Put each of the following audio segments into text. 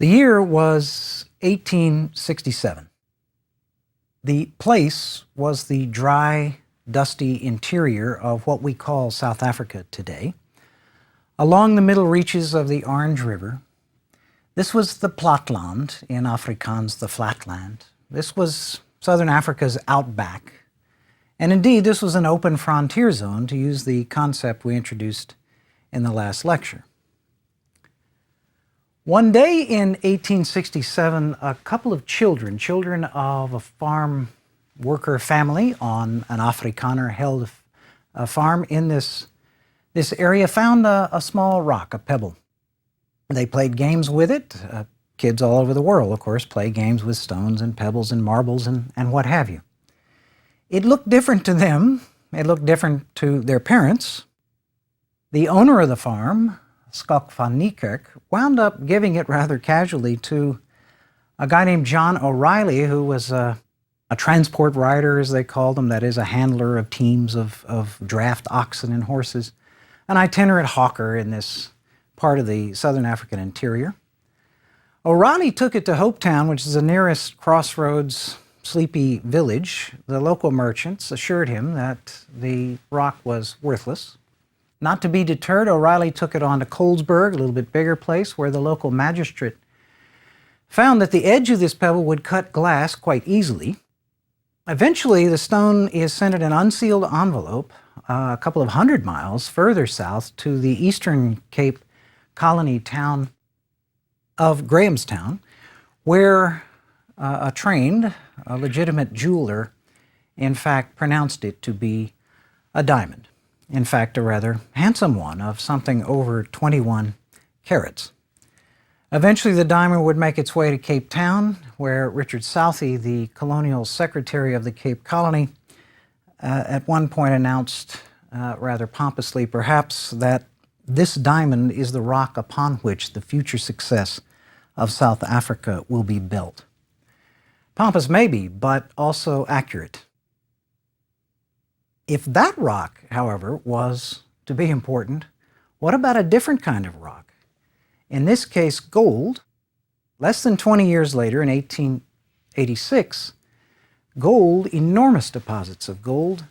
The year was 1867. The place was the dry, dusty interior of what we call South Africa today, along the middle reaches of the Orange River. This was the Platland, in Afrikaans the flatland. This was southern Africa's outback. And indeed, this was an open frontier zone, to use the concept we introduced in the last lecture. One day in 1867, a couple of children of a farm worker family on an Afrikaner-held farm in this area, found a small rock, a pebble. They played games with it. Kids all over the world, of course, play games with stones and pebbles and marbles and what have you. It looked different to them. It looked different to their parents. The owner of the farm, Skok van Niekerk, wound up giving it rather casually to a guy named John O'Reilly, who was a transport rider, as they called him, that is, a handler of teams of draft oxen and horses, an itinerant hawker in this part of the southern African interior. O'Reilly took it to Hopetown, which is the nearest crossroads, sleepy village. The local merchants assured him that the rock was worthless. Not to be deterred, O'Reilly took it on to Colesberg, a little bit bigger place, where the local magistrate found that the edge of this pebble would cut glass quite easily. Eventually, the stone is sent in an unsealed envelope a couple of 100 miles further south to the eastern Cape colony town of Grahamstown, where a legitimate jeweler, in fact, pronounced it to be a diamond. In fact, a rather handsome one of something over 21 carats. Eventually, the diamond would make its way to Cape Town, where Richard Southey, the colonial secretary of the Cape Colony, at one point announced, rather pompously perhaps, that this diamond is the rock upon which the future success of South Africa will be built. Pompous maybe, but also accurate. If that rock, however, was to be important, what about a different kind of rock? In this case, gold. Less than 20 years later, in 1886, enormous deposits of gold,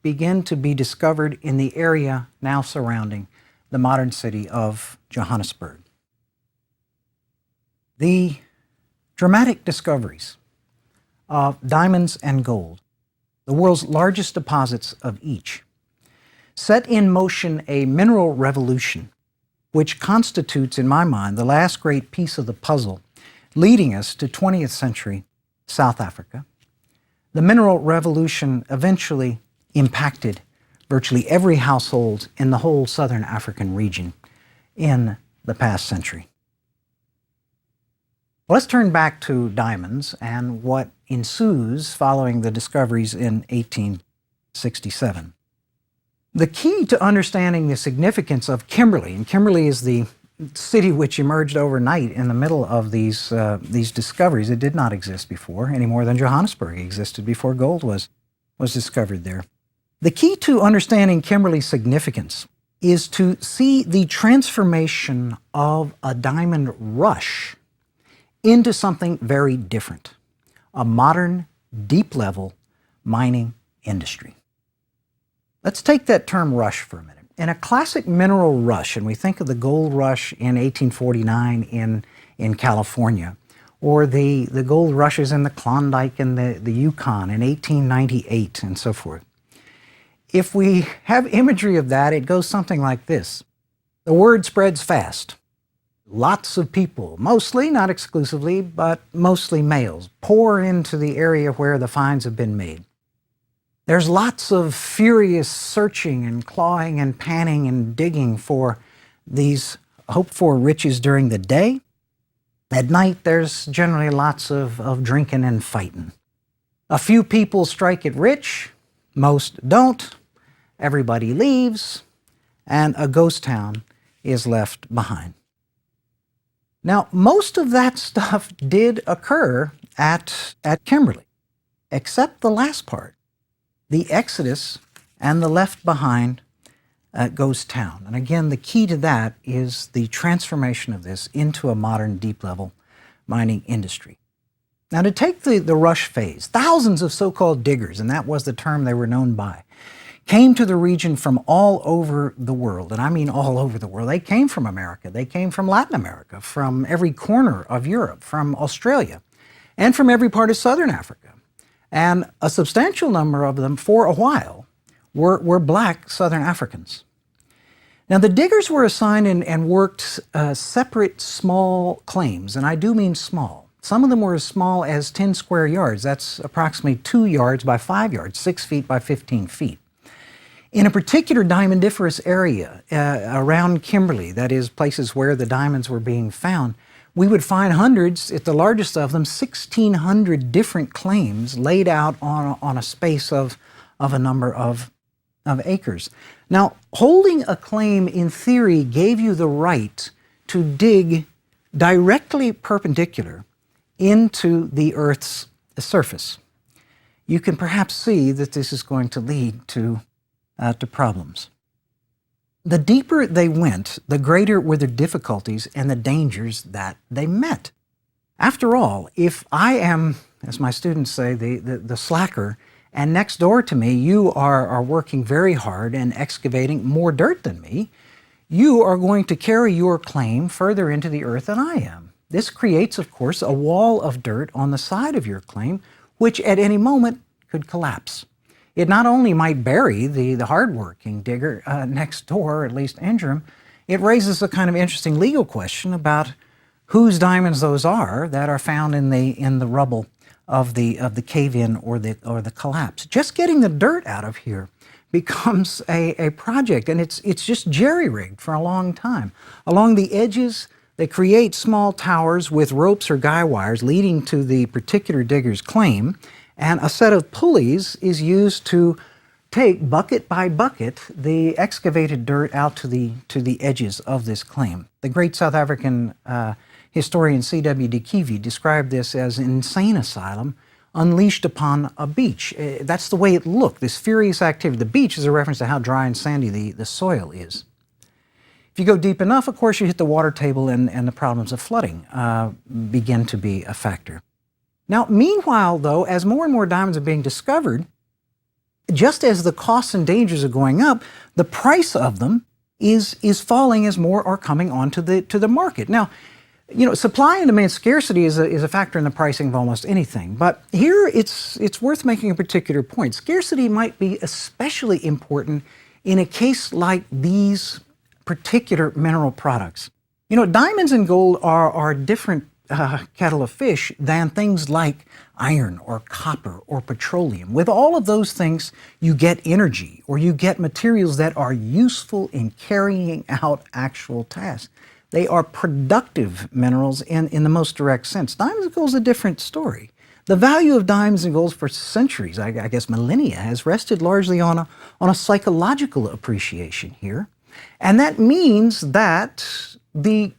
begin to be discovered in the area now surrounding the modern city of Johannesburg. The dramatic discoveries of diamonds and gold, the world's largest deposits of each, set in motion a mineral revolution which constitutes, in my mind, the last great piece of the puzzle leading us to 20th century South Africa. The mineral revolution eventually impacted virtually every household in the whole southern African region in the past century. Let's turn back to diamonds and what ensues following the discoveries in 1867. The key to understanding the significance of Kimberley, and Kimberley is the city which emerged overnight in the middle of these discoveries. It did not exist before, any more than Johannesburg existed before gold was discovered there. The key to understanding Kimberley's significance is to see the transformation of a diamond rush into something very different, a modern, deep-level mining industry. Let's take that term rush for a minute. In a classic mineral rush, and we think of the gold rush in 1849 in California, or the gold rushes in the Klondike and the Yukon in 1898 and so forth. If we have imagery of that, it goes something like this. The word spreads fast. Lots of people, mostly, not exclusively, but mostly males, pour into the area where the finds have been made. There's lots of furious searching and clawing and panning and digging for these hoped-for riches during the day. At night, there's generally lots of drinking and fighting. A few people strike it rich, most don't. Everybody leaves, and a ghost town is left behind. Now, most of that stuff did occur at Kimberley, except the last part, the exodus and the left behind ghost town. And again, the key to that is the transformation of this into a modern deep-level mining industry. Now, to take the rush phase, thousands of so-called diggers, and that was the term they were known by, came to the region from all over the world, and I mean all over the world. They came from America, they came from Latin America, from every corner of Europe, from Australia, and from every part of Southern Africa. And a substantial number of them, for a while, were black Southern Africans. Now, the diggers were assigned and worked separate small claims, and I do mean small. Some of them were as small as 10 square yards. That's approximately 2 yards by 5 yards, 6 feet by 15 feet. In a particular diamondiferous area around Kimberley, that is, places where the diamonds were being found, we would find hundreds, at the largest of them, 1,600 different claims laid out on a space of a number of acres. Now, holding a claim in theory gave you the right to dig directly perpendicular into the Earth's surface. You can perhaps see that this is going to lead to problems. The deeper they went, the greater were the difficulties and the dangers that they met. After all, if I am, as my students say, the slacker, and next door to me you are working very hard and excavating more dirt than me, you are going to carry your claim further into the earth than I am. This creates, of course, a wall of dirt on the side of your claim, which at any moment could collapse. It not only might bury the hardworking digger next door, or at least injure him, it raises a kind of interesting legal question about whose diamonds those are that are found in the rubble of the cave-in or the collapse. Just getting the dirt out of here becomes a project, and it's just jerry-rigged for a long time. Along the edges, they create small towers with ropes or guy wires leading to the particular digger's claim, and a set of pulleys is used to take bucket by bucket the excavated dirt out to the edges of this claim. The great South African historian C.W. de Kivi described this as an insane asylum unleashed upon a beach. That's the way it looked, this furious activity. The beach is a reference to how dry and sandy the soil is. If you go deep enough, of course, you hit the water table and the problems of flooding begin to be a factor. Now, meanwhile, though, as more and more diamonds are being discovered, just as the costs and dangers are going up, the price of them is falling as more are coming onto the market. Now, you know, supply and demand scarcity is a factor in the pricing of almost anything. But here it's worth making a particular point. Scarcity might be especially important in a case like these particular mineral products. You know, diamonds and gold are different kettle of fish than things like iron or copper or petroleum. With all of those things, you get energy or you get materials that are useful in carrying out actual tasks. They are productive minerals in the most direct sense. Diamonds and gold is a different story. The value of diamonds and gold for centuries, I guess millennia, has rested largely on a psychological appreciation here. And that means that the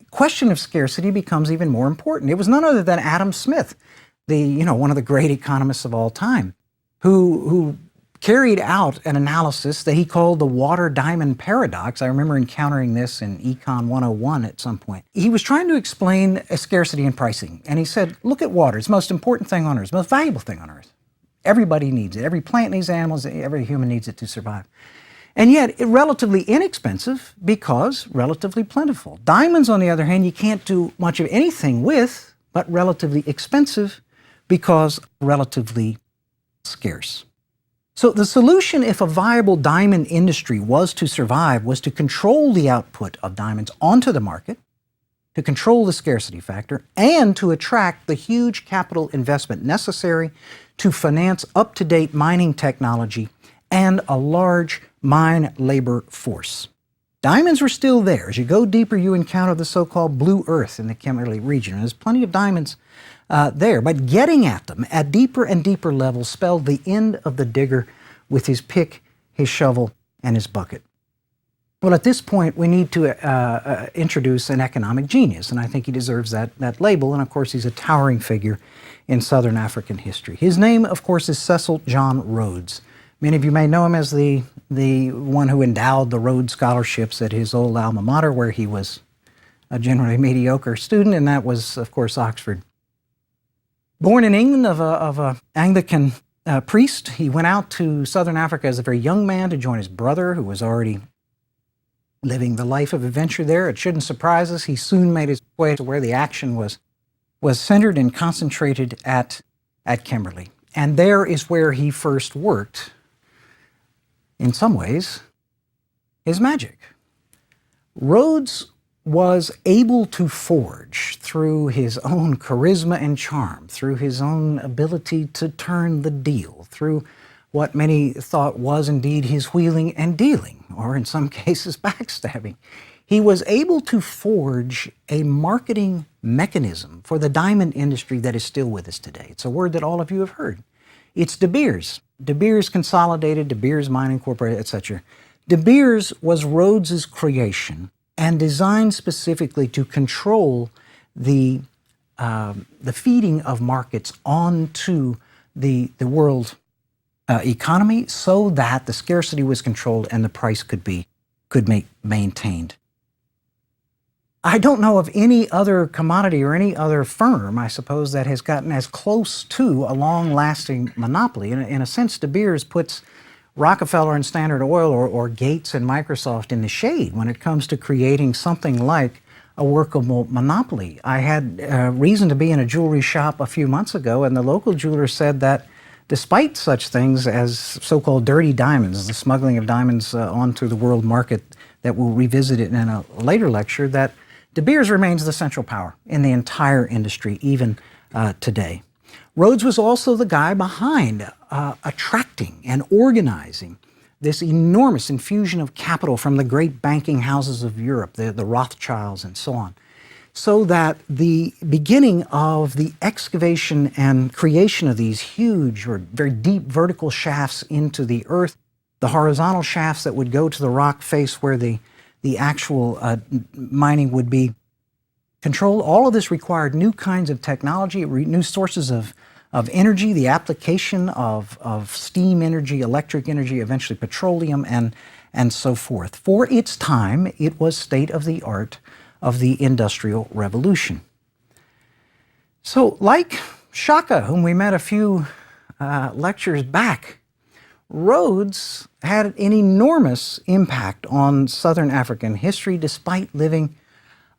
question of scarcity becomes even more important. It was none other than Adam Smith, one of the great economists of all time, who carried out an analysis that he called the water-diamond paradox. I remember encountering this in Econ 101 at some point. He was trying to explain scarcity and pricing, and he said, look at water. It's the most important thing on earth, the most valuable thing on earth. Everybody needs it. Every plant needs animals. Every human needs it to survive. And yet, it's relatively inexpensive because relatively plentiful. Diamonds, on the other hand, you can't do much of anything with, but relatively expensive because relatively scarce. So the solution, if a viable diamond industry was to survive, was to control the output of diamonds onto the market, to control the scarcity factor, and to attract the huge capital investment necessary to finance up-to-date mining technology and a large mine labor force. Diamonds were still there. As you go deeper, you encounter the so-called blue earth in the Kimberley region. There's plenty of diamonds there, but getting at them at deeper and deeper levels spelled the end of the digger with his pick, his shovel, and his bucket. Well, at this point, we need to introduce an economic genius, and I think he deserves that label, and of course, he's a towering figure in Southern African history. His name, of course, is Cecil John Rhodes. Many of you may know him as the one who endowed the Rhodes Scholarships at his old alma mater, where he was a generally mediocre student, and that was, of course, Oxford. Born in England of a Anglican priest, he went out to southern Africa as a very young man to join his brother, who was already living the life of adventure there. It shouldn't surprise us. He soon made his way to where the action was centered and concentrated at Kimberley. And there is where he first worked, in some ways, his magic. Rhodes was able to forge through his own charisma and charm, through his own ability to turn the deal, through what many thought was indeed his wheeling and dealing, or in some cases backstabbing. He was able to forge a marketing mechanism for the diamond industry that is still with us today. It's a word that all of you have heard. It's De Beers. De Beers Consolidated, De Beers Mining Incorporated, etc. De Beers was Rhodes's creation and designed specifically to control the feeding of markets onto the world economy so that the scarcity was controlled and the price could be maintained. I don't know of any other commodity or any other firm, I suppose, that has gotten as close to a long-lasting monopoly. In a sense, De Beers puts Rockefeller and Standard Oil or Gates and Microsoft in the shade when it comes to creating something like a workable monopoly. I had reason to be in a jewelry shop a few months ago, and the local jeweler said that despite such things as so-called dirty diamonds, the smuggling of diamonds onto the world market that we'll revisit it in a later lecture, that De Beers remains the central power in the entire industry, even today. Rhodes was also the guy behind attracting and organizing this enormous infusion of capital from the great banking houses of Europe, the Rothschilds and so on, so that the beginning of the excavation and creation of these huge or very deep vertical shafts into the earth, the horizontal shafts that would go to the rock face where the actual mining would be controlled. All of this required new kinds of technology, new sources of energy, the application of steam energy, electric energy, eventually petroleum, and so forth. For its time, it was state-of-the-art of the Industrial Revolution. So, like Shaka, whom we met a few lectures back, Rhodes had an enormous impact on Southern African history despite living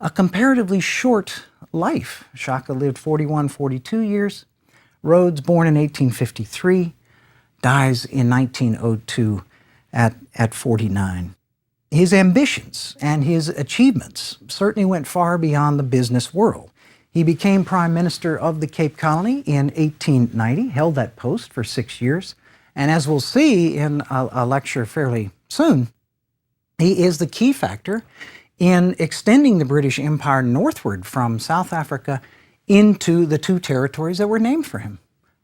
a comparatively short life. Shaka lived 42 years. Rhodes, born in 1853, dies in 1902 at 49. His ambitions and his achievements certainly went far beyond the business world. He became Prime Minister of the Cape Colony in 1890, held that post for 6 years, and as we'll see in a lecture fairly soon, he is the key factor in extending the British Empire northward from South Africa into the two territories that were named for him,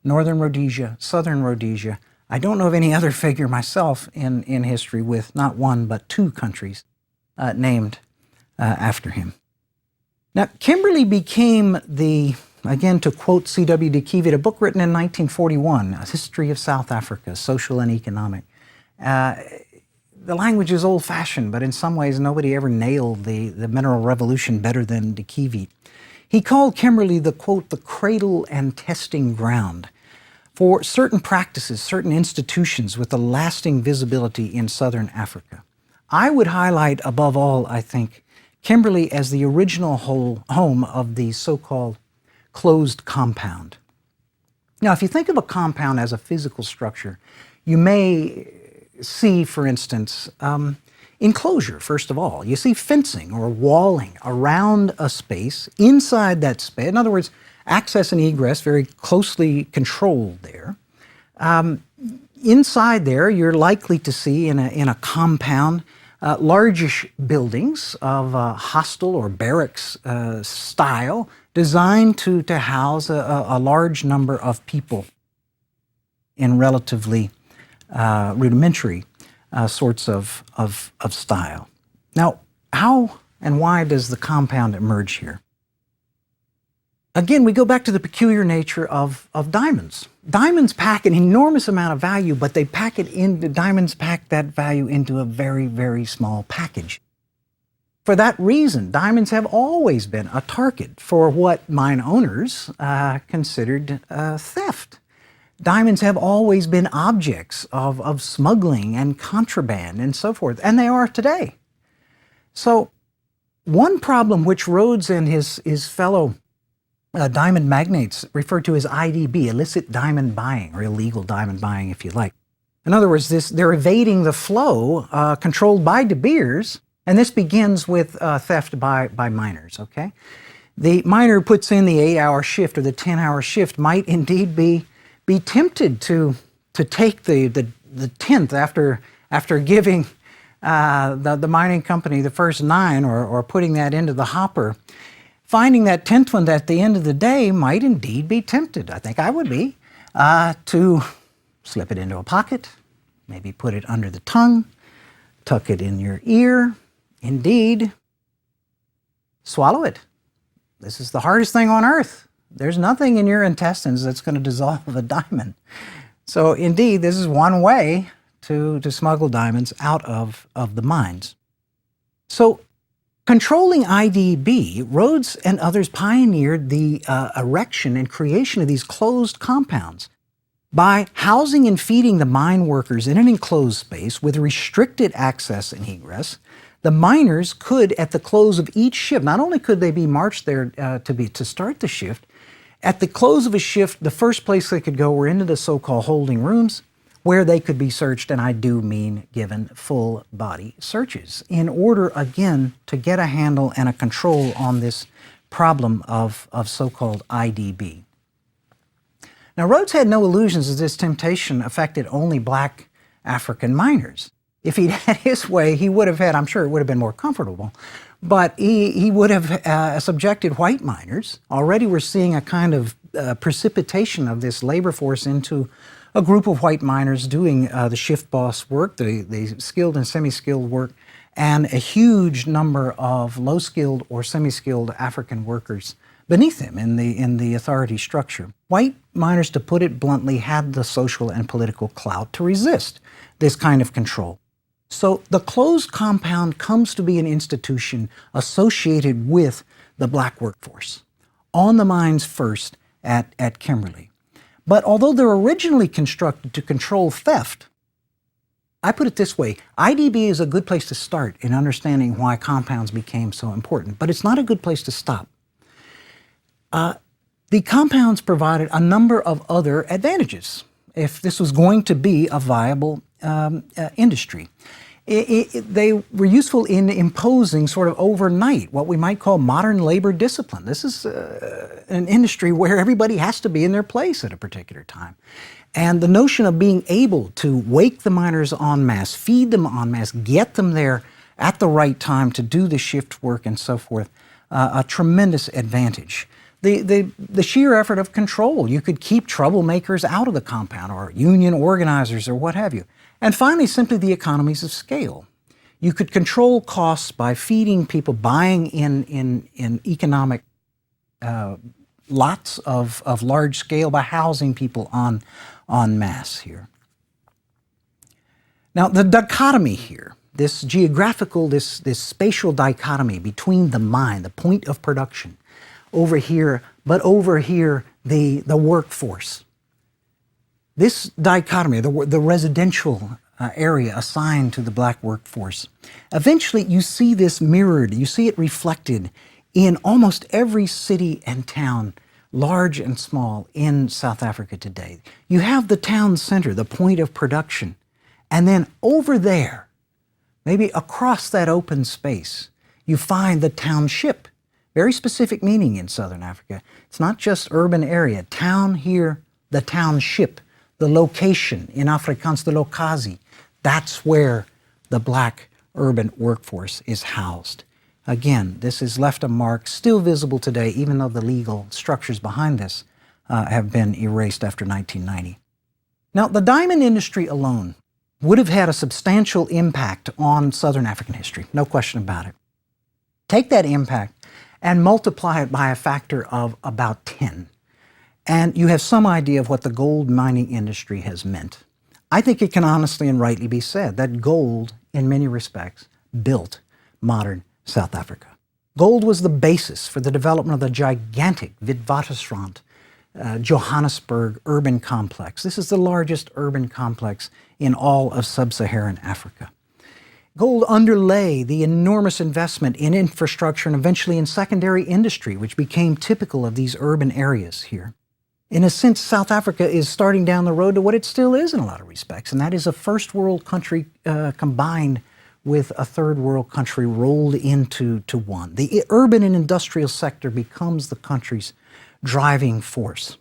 Northern Rhodesia, Southern Rhodesia. I don't know of any other figure myself in history with not one but two countries named after him. Now, Kimberley became again, to quote C.W. de Kievoet, a book written in 1941, A History of South Africa, Social and Economic. The language is old-fashioned, but in some ways nobody ever nailed the mineral revolution better than de Kievoet. He called Kimberley the, quote, the cradle and testing ground for certain practices, certain institutions with a lasting visibility in Southern Africa. I would highlight above all, I think, Kimberley as the original home of the so-called closed compound. Now, if you think of a compound as a physical structure, you may see, for instance, enclosure, first of all. You see fencing or walling around a space. Inside that space, in other words, access and egress very closely controlled there. Inside there, you're likely to see in a compound largish buildings of hostel or barracks style, designed to house a large number of people in relatively rudimentary sorts of style. Now, how and why does the compound emerge here? Again, we go back to the peculiar nature of diamonds. Diamonds pack an enormous amount of value, but diamonds pack that value into a very, very small package. For that reason, diamonds have always been a target for what mine owners considered theft. Diamonds have always been objects of smuggling and contraband and so forth, and they are today. So one problem which Rhodes and his fellow diamond magnates referred to as IDB, illicit diamond buying, or illegal diamond buying, if you like. In other words, they're evading the flow controlled by De Beers, and this begins with theft by miners, okay? The miner who puts in the 8-hour shift or the 10-hour shift might indeed be tempted to take the 10th after giving the mining company the first 9 or putting that into the hopper. Finding that 10th one at the end of the day might indeed be tempted, I think I would be, to slip it into a pocket, maybe put it under the tongue, tuck it in your ear, indeed, swallow it. This is the hardest thing on earth. There's nothing in your intestines that's going to dissolve a diamond. So indeed, this is one way to smuggle diamonds out of the mines. So controlling IDB, Rhodes and others pioneered the erection and creation of these closed compounds. By housing and feeding the mine workers in an enclosed space with restricted access and egress, the miners could, at the close of each shift, not only could they be marched there to start the shift, at the close of a shift, the first place they could go were into the so-called holding rooms, where they could be searched, and I do mean given full body searches, in order, again, to get a handle and a control on this problem of so-called IDB. Now, Rhodes had no illusions that this temptation affected only black African miners. If he'd had his way, he would have had, I'm sure it would have been more comfortable, but he would have subjected white miners. Already we're seeing a kind of precipitation of this labor force into a group of white miners doing the shift boss work, the skilled and semi-skilled work, and a huge number of low-skilled or semi-skilled African workers beneath them in the authority structure. White miners, to put it bluntly, had the social and political clout to resist this kind of control. So the closed compound comes to be an institution associated with the black workforce, on the mines first at Kimberley. But although they're originally constructed to control theft, I put it this way, IDB is a good place to start in understanding why compounds became so important, but it's not a good place to stop. The compounds provided a number of other advantages if this was going to be a viable industry. They were useful in imposing sort of overnight what we might call modern labor discipline. This is an industry where everybody has to be in their place at a particular time. And the notion of being able to wake the miners en masse, feed them en masse, get them there at the right time to do the shift work and so forth, a tremendous advantage. The sheer effort of control. You could keep troublemakers out of the compound, or union organizers, or what have you. And finally, simply the economies of scale. You could control costs by feeding people, buying in economic lots of large scale, by housing people en masse here. Now, the dichotomy here, this geographical, this spatial dichotomy between the mine, the point of production, over here, but over here, the workforce. This dichotomy, the residential area assigned to the black workforce, eventually you see this mirrored, you see it reflected in almost every city and town, large and small, in South Africa today. You have the town center, the point of production, and then over there, maybe across that open space, you find the township. Very specific meaning in Southern Africa. It's not just urban area. Town here, the township, the location, in Afrikaans, the lokasie. That's where the black urban workforce is housed. Again, this has left a mark still visible today, even though the legal structures behind this have been erased after 1990. Now, the diamond industry alone would have had a substantial impact on Southern African history, no question about it. Take that impact and multiply it by a factor of about 10. And you have some idea of what the gold mining industry has meant. I think it can honestly and rightly be said that gold, in many respects, built modern South Africa. Gold was the basis for the development of the gigantic Witwatersrand, Johannesburg urban complex. This is the largest urban complex in all of sub-Saharan Africa. Gold underlay the enormous investment in infrastructure and eventually in secondary industry, which became typical of these urban areas here. In a sense, South Africa is starting down the road to what it still is in a lot of respects, and that is a first world country combined with a third world country rolled into one. The urban and industrial sector becomes the country's driving force.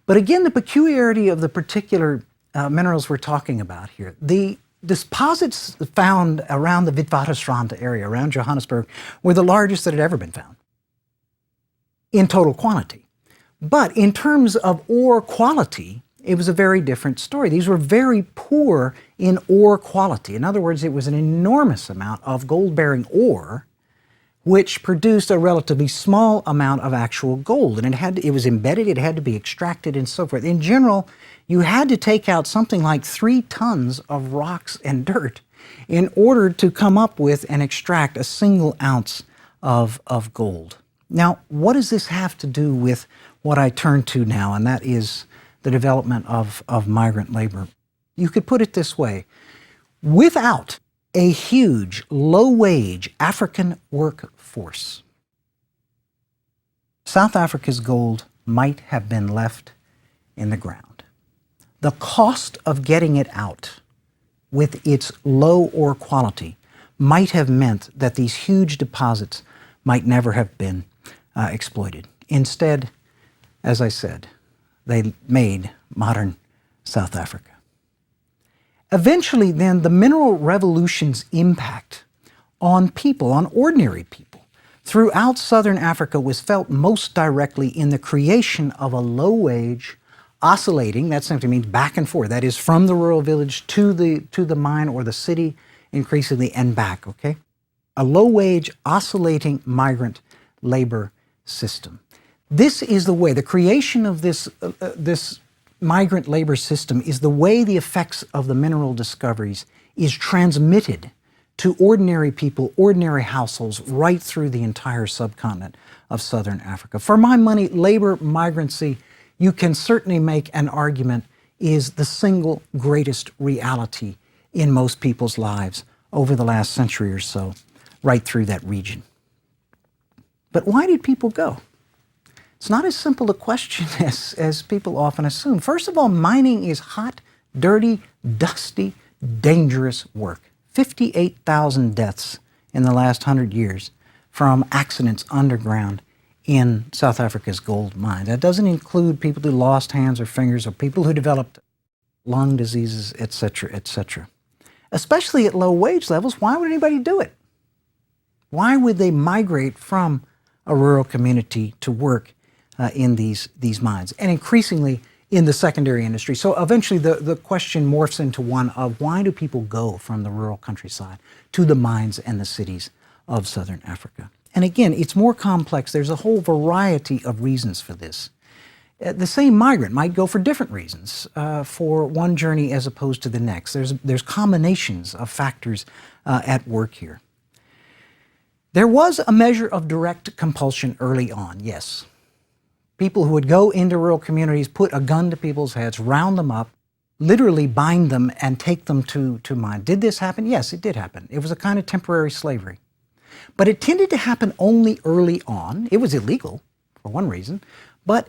But again, the peculiarity of the particular minerals we're talking about here, the deposits found around the Witwatersrand area, around Johannesburg, were the largest that had ever been found in total quantity. But in terms of ore quality, it was a very different story. These were very poor in ore quality. In other words, it was an enormous amount of gold-bearing ore which produced a relatively small amount of actual gold. And it was embedded, it had to be extracted and so forth. In general, you had to take out something like 3 tons of rocks and dirt in order to come up with and extract a single ounce of gold. Now, what does this have to do with what I turn to now, and that is the development of migrant labor? You could put it this way: without a huge, low-wage African workforce, South Africa's gold might have been left in the ground. The cost of getting it out with its low ore quality might have meant that these huge deposits might never have been exploited. Instead, as I said, they made modern South Africa. Eventually, then, the mineral revolution's impact on people, on ordinary people, throughout southern Africa was felt most directly in the creation of a low-wage, oscillating, that simply means back and forth, that is from the rural village to the mine or the city, increasingly, and back, okay? A low-wage, oscillating migrant labor system. This is the way, the creation of this migrant labor system is the way the effects of the mineral discoveries is transmitted to ordinary people, ordinary households, right through the entire subcontinent of southern Africa. For my money, labor migrancy, you can certainly make an argument, is the single greatest reality in most people's lives over the last century or so, right through that region. But why did people go? It's not as simple a question as people often assume. First of all, mining is hot, dirty, dusty, dangerous work. 58,000 deaths in the last 100 years from accidents underground in South Africa's gold mine. That doesn't include people who lost hands or fingers or people who developed lung diseases, etc., etc. Especially at low wage levels, why would anybody do it? Why would they migrate from a rural community to work in these mines, and increasingly in the secondary industry? So eventually the question morphs into one of why do people go from the rural countryside to the mines and the cities of southern Africa? And again, it's more complex. There's a whole variety of reasons for this. The same migrant might go for different reasons for one journey as opposed to the next. There's combinations of factors at work here. There was a measure of direct compulsion early on, yes. People who would go into rural communities, put a gun to people's heads, round them up, literally bind them and take them to mine. Did this happen? Yes, it did happen. It was a kind of temporary slavery. But it tended to happen only early on. It was illegal, for one reason. But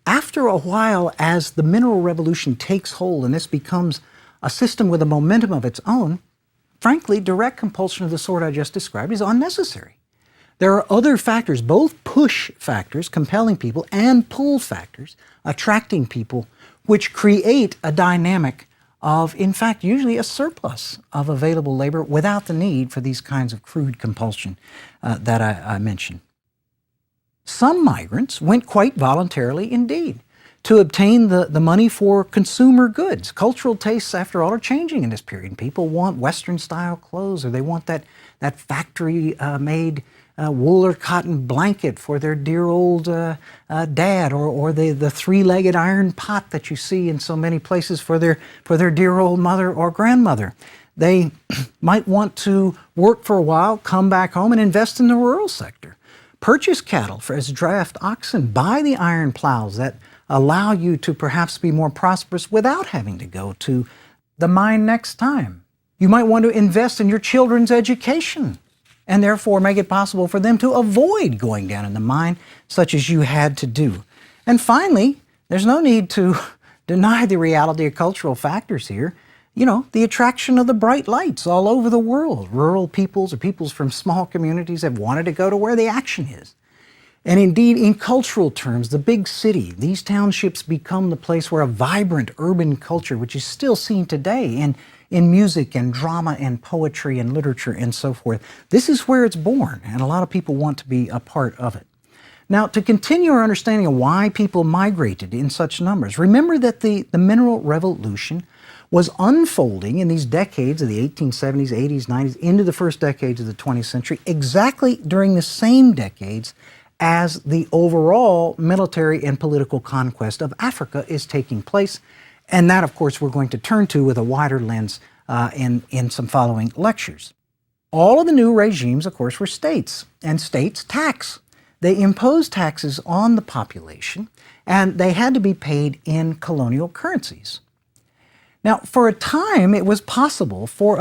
after a while, as the mineral revolution takes hold and this becomes a system with a momentum of its own, frankly, direct compulsion of the sort I just described is unnecessary. There are other factors, both push factors, compelling people, and pull factors, attracting people, which create a dynamic of, in fact, usually a surplus of available labor without the need for these kinds of crude compulsion that I mentioned. Some migrants went quite voluntarily indeed to obtain the money for consumer goods. Cultural tastes, after all, are changing in this period. People want Western-style clothes, or they want that factory-made wool or cotton blanket for their dear old dad, or the three-legged iron pot that you see in so many places for their dear old mother or grandmother. They might want to work for a while, come back home and invest in the rural sector. Purchase cattle as draft oxen. Buy the iron plows that allow you to perhaps be more prosperous without having to go to the mine next time. You might want to invest in your children's education and therefore make it possible for them to avoid going down in the mine, such as you had to do. And finally, there's no need to deny the reality of cultural factors here. You know, the attraction of the bright lights all over the world. Rural peoples or peoples from small communities have wanted to go to where the action is. And indeed, in cultural terms, the big city, these townships become the place where a vibrant urban culture, which is still seen today in music and drama and poetry and literature and so forth, this is where it's born, and a lot of people want to be a part of it. Now, to continue our understanding of why people migrated in such numbers, remember that the mineral revolution was unfolding in these decades of the 1870s, 80s, 90s, into the first decades of the 20th century, exactly during the same decades as the overall military and political conquest of Africa is taking place. And that, of course, we're going to turn to with a wider lens in some following lectures. All of the new regimes, of course, were states, and states tax. They imposed taxes on the population, and they had to be paid in colonial currencies. Now, for a time, it was possible for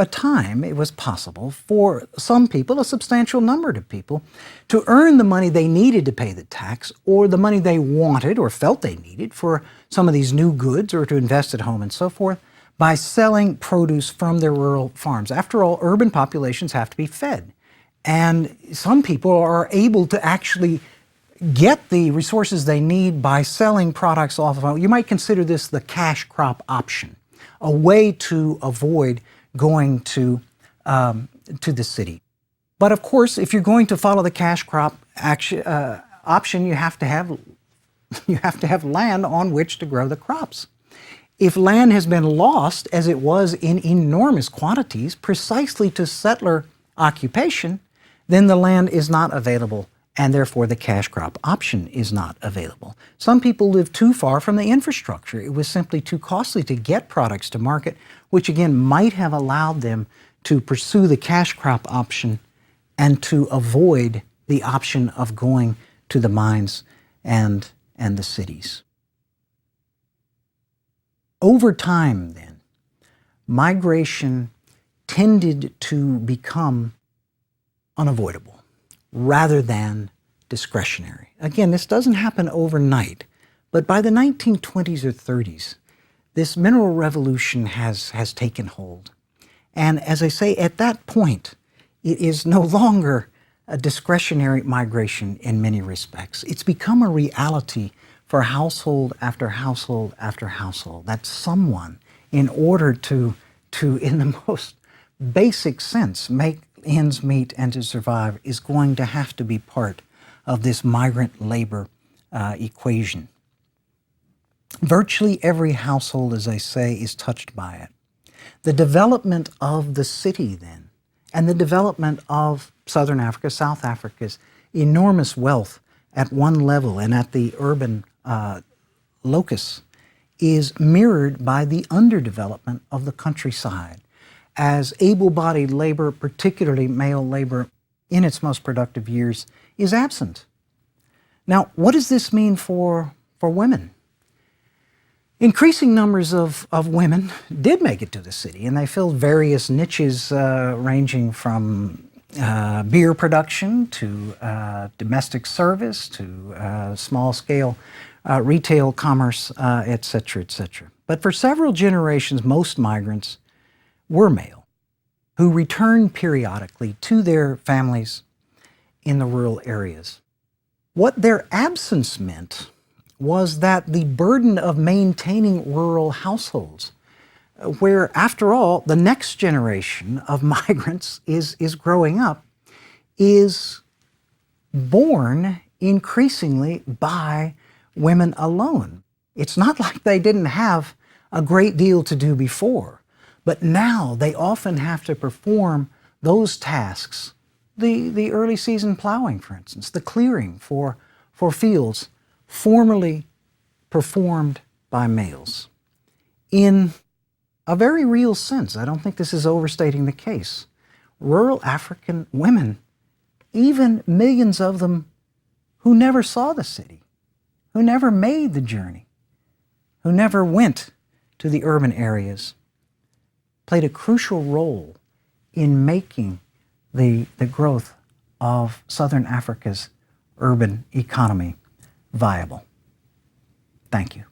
some people, a substantial number of people, to earn the money they needed to pay the tax, or the money they wanted or felt they needed for some of these new goods or to invest at home and so forth, by selling produce from their rural farms. After all, urban populations have to be fed. And some people are able to actually get the resources they need by selling products off of, you might consider this the cash crop option, a way to avoid going to the city. But of course, if you're going to follow the cash crop option, you have to have land on which to grow the crops. If land has been lost, as it was in enormous quantities, precisely to settler occupation, then the land is not available, and therefore the cash crop option is not available. Some people live too far from the infrastructure. It was simply too costly to get products to market, which again might have allowed them to pursue the cash crop option and to avoid the option of going to the mines and the cities. Over time, then, migration tended to become unavoidable rather than discretionary. Again, this doesn't happen overnight, but by the 1920s or 30s, this mineral revolution has taken hold. And as I say, at that point, it is no longer a discretionary migration in many respects. It's become a reality for household after household after household, that someone, in order to in the most basic sense, make ends meet and to survive, is going to have to be part of this migrant labor equation. Virtually every household, as I say, is touched by it. The development of the city then, and the development of Southern Africa, South Africa's enormous wealth at one level and at the urban locus, is mirrored by the underdevelopment of the countryside, as able-bodied labor, particularly male labor, in its most productive years, is absent. Now, what does this mean for women? Increasing numbers of women did make it to the city, and they filled various niches ranging from beer production to domestic service to small-scale retail commerce, et cetera, et cetera. But for several generations, most migrants were male, who returned periodically to their families in the rural areas. What their absence meant was that the burden of maintaining rural households, where, after all, the next generation of migrants is growing up, is borne increasingly by women alone. It's not like they didn't have a great deal to do before, but now they often have to perform those tasks, the early season plowing, for instance, the clearing for fields formerly performed by males. In a very real sense. I don't think this is overstating the case. Rural African women, even millions of them who never saw the city, who never made the journey, who never went to the urban areas, played a crucial role in making the growth of Southern Africa's urban economy viable. Thank you.